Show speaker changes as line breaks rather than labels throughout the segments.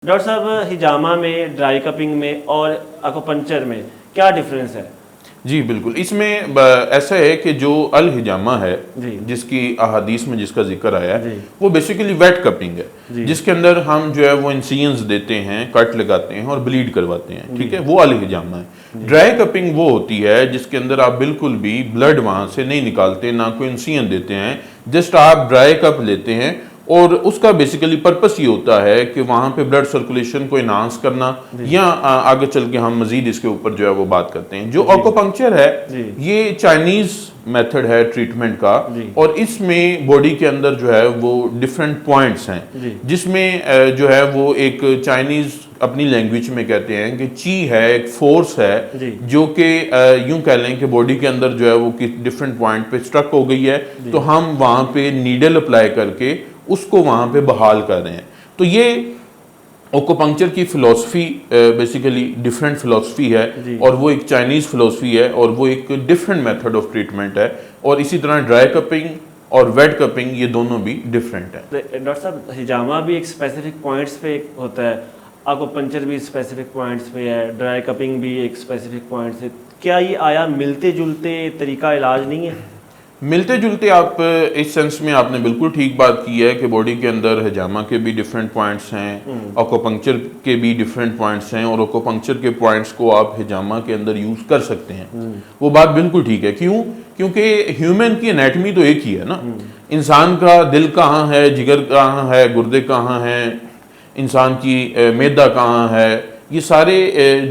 Doctor साहब, हिजामा में, dry cupping में और एक्यूपंक्चर में क्या डिफरेंस है?
जी बिल्कुल, इसमें ऐसा है कि जो अल हिजामा है जिसकी अहादीस में जिसका जिक्र आया है वो बेसिकली वेट कपिंग है, जिसके अंदर हम जो है वो इंसिजन्स देते हैं, कट लगाते हैं और ब्लीड करवाते हैं, ठीक है, वो अल हिजामा है। ड्राई कपिंग वो होती है जिसके अंदर आप बिल्कुल भी ब्लड वहां से नहीं निकालते, ना कोई इंसिजन देते हैं, जस्ट आप ड्राई कप लेते हैं और उसका बेसिकली पर्पस ये होता है कि वहाँ पे ब्लड सर्कुलेशन को इनहांस करना, या आगे चल के हम मजीद इसके ऊपर जो है वो बात करते हैं। जो एक्यूपंक्चर है ये चाइनीज मेथड है ट्रीटमेंट का, और इसमें बॉडी के अंदर जो है वो डिफरेंट पॉइंट्स हैं, जिसमें जो है वो एक चाइनीज अपनी लैंग्वेज में कहते हैं कि ची है, एक फोर्स है जो कि यूं कह लें कि बॉडी के अंदर जो है वो डिफरेंट पॉइंट पे स्ट्रक हो गई है, तो हम वहाँ पे नीडल अप्लाई करके उसको वहाँ पे बहाल कर रहे हैं। तो ये एक्यूपंक्चर की फ़िलॉसफी बेसिकली डिफरेंट फ़िलॉसफी है, और वो एक चाइनीज़ फ़िलॉसफी है, और वो एक डिफरेंट मेथड ऑफ ट्रीटमेंट है। और इसी तरह ड्राई कपिंग और वेट कपिंग ये दोनों भी डिफरेंट है।
डॉक्टर साहब, हिजामा भी एक स्पेसिफिक पॉइंट्स पे होता है, एक्यूपंक्चर भी स्पेसिफिक पॉइंट्स पे है, ड्राई कपिंग भी एक स्पेसिफिक पॉइंट्स है। क्या ये आया मिलते जुलते तरीका इलाज नहीं है?
मिलते जुलते, आप इस सेंस में आपने बिल्कुल ठीक बात की है कि बॉडी के अंदर हिजामा के भी डिफरेंट पॉइंट्स हैं, एक्यूपंक्चर के भी डिफरेंट पॉइंट्स हैं, और एक्यूपंक्चर के पॉइंट्स को आप हिजामा के अंदर यूज़ कर सकते हैं। वो बात बिल्कुल ठीक है। क्यों? क्योंकि ह्यूमन की एनाटमी तो एक ही है ना। इंसान का दिल कहाँ है, जिगर कहाँ है, गुर्दे कहाँ हैं, इंसान की मैदा कहाँ है, ये सारे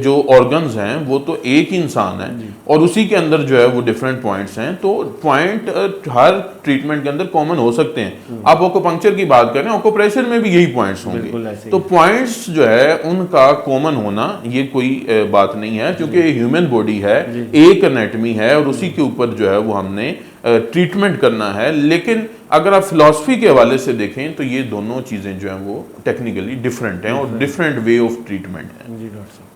जो ऑर्गन्स हैं वो तो एक ही इंसान है, और उसी के अंदर जो है वो डिफरेंट पॉइंट्स हैं। तो पॉइंट हर ट्रीटमेंट के अंदर कॉमन हो सकते हैं। आप एक्यूपंक्चर की बात करें, एक्यूप्रेशर में भी यही पॉइंट्स होंगे। तो पॉइंट्स जो है उनका कॉमन होना ये कोई बात नहीं है, क्योंकि ह्यूमन बॉडी है, एक एनाटमी है, और उसी के ऊपर जो है वो हमने ट्रीटमेंट करना है। लेकिन अगर आप फिलॉसफी के हवाले से देखें तो ये दोनों चीज़ें जो हैं वो टेक्निकली डिफरेंट हैं और डिफरेंट वे ऑफ ट्रीटमेंट है।
जी डॉक्टर साहब।